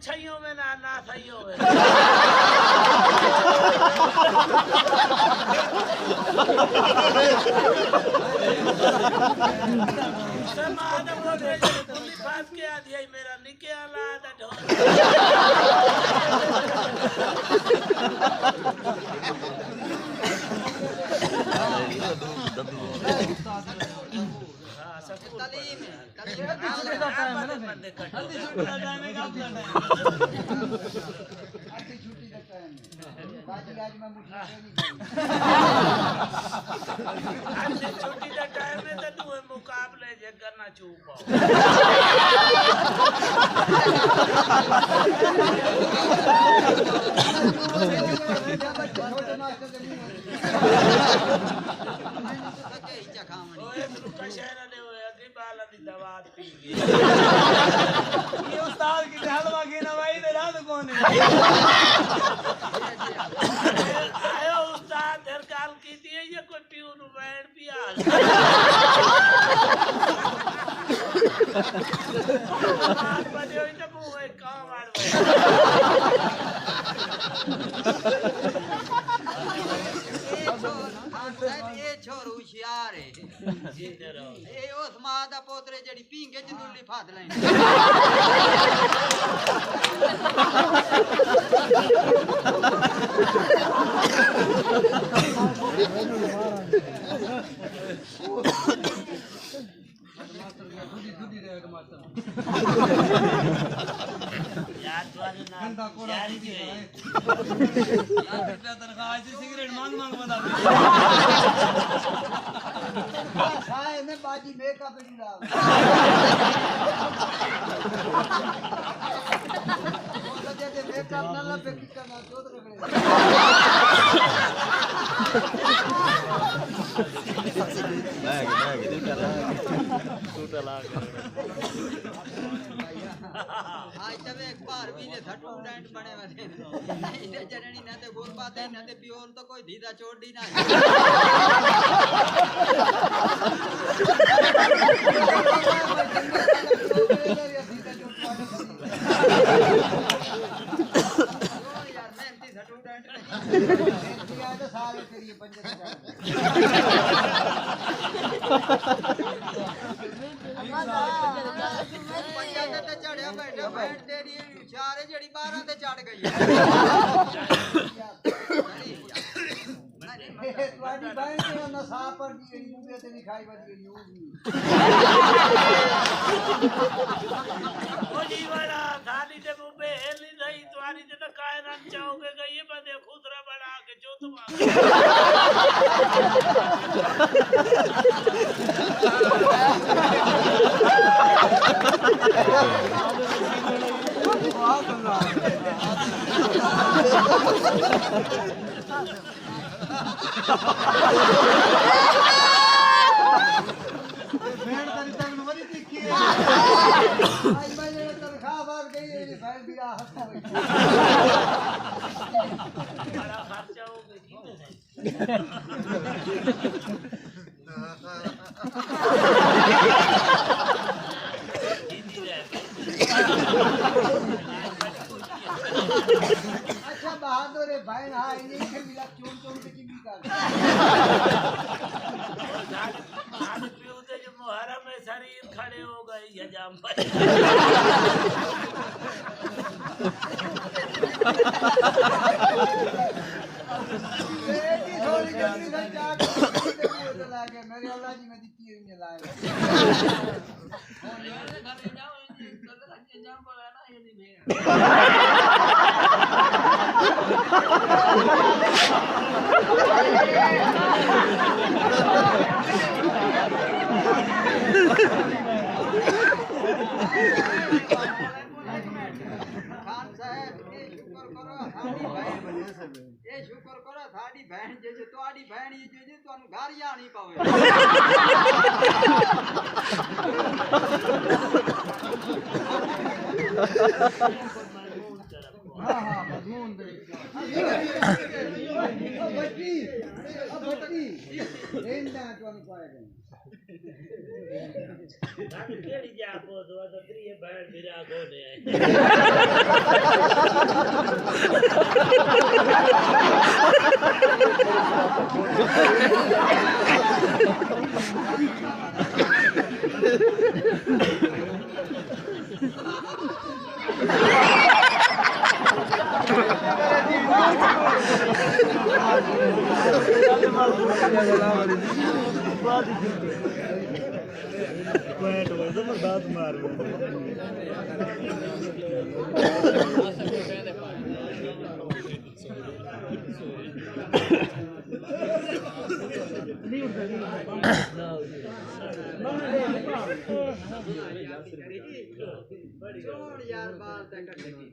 छैयों में ना सहियों में समाज बोले पुलिस बात के आदि है मेरा निके आला दा ढोल छुट्टी का टाइम है तो तू मुकाबले जे करना चूप दवात पी गई ये उस्ताद की हलवा की नवाई दे रात कौन है आयो उस्ताद हर काल की दिए ये कोई प्यून बैठ पिया बात बजे होई तो मुंह है काम मार ये छोर होशियार है ये उस मां दा पोतरे जड़ी पींगे जंदुली फाद लें यार तुम्हारे नाम यार जी तनख्वाह से सिगरेट मांग बता खाए में बाजी मेकअप ला जैसे मेकअप ना लगे की करना चोद रगड़े बैग कर रहा टूटा लाग आज तब एक बार भी ने थटू डेंट बने वने इने जननी ना ते गोल बात है ना ते पियोन तो कोई धीदा छोड़ी ना यार मेहनती थटू डेंट नहीं यार तो सारे तेरी पंचायत ते चढ़या बैठा बैठ तेरी चारे जड़ी 12 ते चढ़ गई वाडी बाई के ना सापर दी एड़ी मुंबई ते दिखाई वादी एड़ी होगी ओ जीवना खाली ते मुंबई हेली नहीं तुम्हारी ते तो काय रन चाहोगे गई बंदे खुदरा बड़ा के जो तुम भेड़ तरी तक नवरी दिखी है आज मैंने तनख्वाह बात गई एड़ी फाइल भी हंस गई बड़ा खर्चा हो गई अच्छा बहादुर है भाई हां इन्हीं के मिला चोन चोन के की कर आज पियो ते जो मुहर्रम में शरीर खड़े हो गए हजाम भाई बेटी थोड़ी जल्दी से जाके लागे मेरे अल्लाह जी में दिखी हुई है लाए और यार घर में जाओ ये कल अच्छे जाम बोला ना ये नहीं खान साहब ये शुक्र करो थाड़ी बहन जे जे तोड़ी बहन ये जे तोनु घर आनी पावे हां हां मजमून दे बच्ची एंदा तो पाएगा हम केड़ी जा पोदो तो त्रिए बैठ बिरा गोने आए छोड़ यार बाल तक कट लगी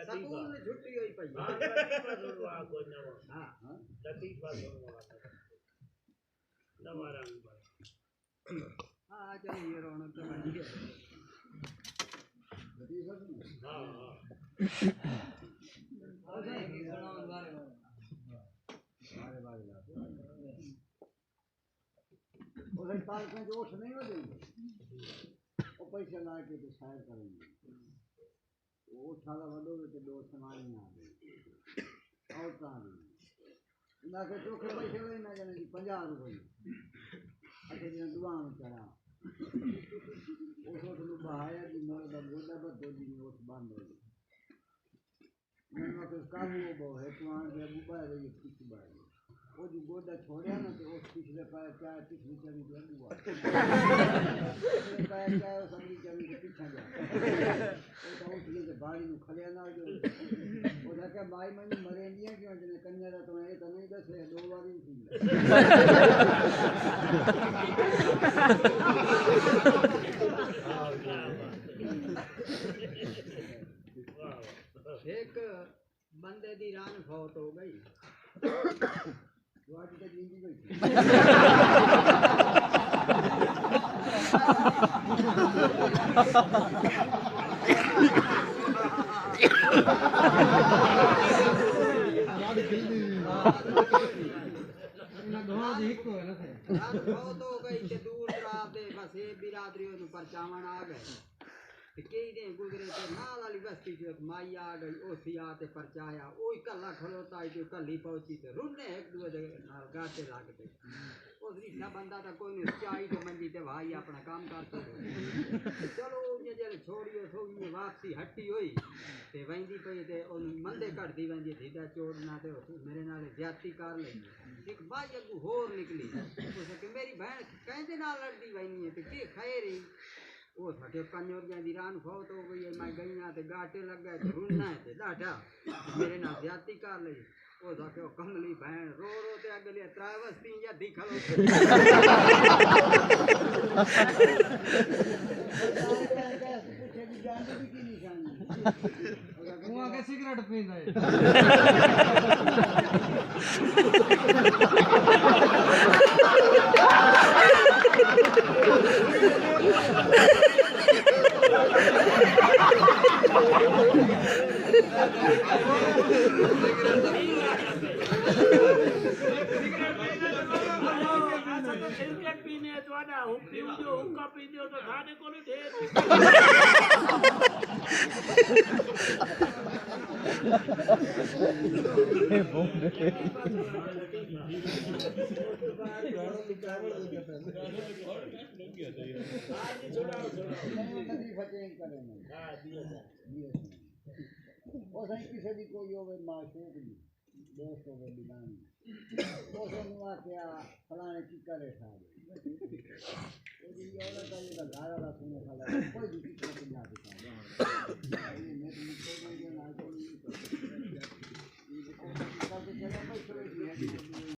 सकून छुट्टी हुई पई लतीफा सुनवा को नवा हां लतीफा सुनवा नवा रंग हां चल ये रौनक तो बन गई हां उधर पार्क में जो उठ नहीं हो देंगे वो पैसे ला के तो शायर करेंगे वो उठाला वडोगे तो दो सामान में आ गए और कहाँ गए ना के चोखे पैसे ले ना जाने की 50 रुपये अच्छा जी दुआ में चढ़ा उस उठ नु बहाया जी मोर दा गोदा पर दो दिन उठ बांध हो मैंने तो काबू वो है तो आन के अबू बाय ये पीछे बाय वो जो गोदा छोड़े ना तो उस पिछले पैर क्या पिछली चली जो हुआ पिछले पैर क्या सबरी चली के पीछे जा वो तो उठ के बाड़ी नु खलिया ना जो वो जाके माई मन मरे नहीं क्यों जने कन्या दा तो ये तो नहीं दस है दो बार ही थी एक बंदे दी रान फौत हो गई आज तक जिंदगी गई रान फौत हो गई ते दूर दराज दे बस ये बिरादरियों नु परचावण आ गए कई दिन गुजरे थे नाल वाली बस्ती जो एक माई आ गई ओसी आते परचाया ओ कल्ला खलोता है जो कल्ली पहुंची थे रुन्ने एक दूसरे दे नाल गाते लागते ओ रीठा बंदा था कोई नहीं चाई तो मंजी ते भाई अपना काम करता चलो ये जरे छोड़ियो सोगी वापसी हट्टी हुई ते वंदी पई ते ओन मंदे कटदी वंदी धीदा चोड़ना ते मेरे नाल ज्यादती कर ले एक बाई अगू होर निकली उसे कि मेरी बहन कहंदे नाल लड़दी वनी है ते के खैर वो सके कन्योरिया दी रान फौत हो गई है मैं गई ते गाटे लग गए ते रुन्ना है ते डाटा मेरे नाल ज्यादती कर ली वो सके कमली बहन रो रो ते अगले त्रावस्ती या दिखलो वो आगे सिगरेट पींदा है सिगरेट पीने तो आना हुक पीऊ जो हुक्का पीते हो तो खाने को नहीं ढेर किसी भी कोई होवे माशूक नहीं दोस्त होवे बिलानी दोस्तों नुआ क्या फलाने की करे सारे वो जी औरत का ये घारा ला सुने फला कोई भी किसी को ना दिखा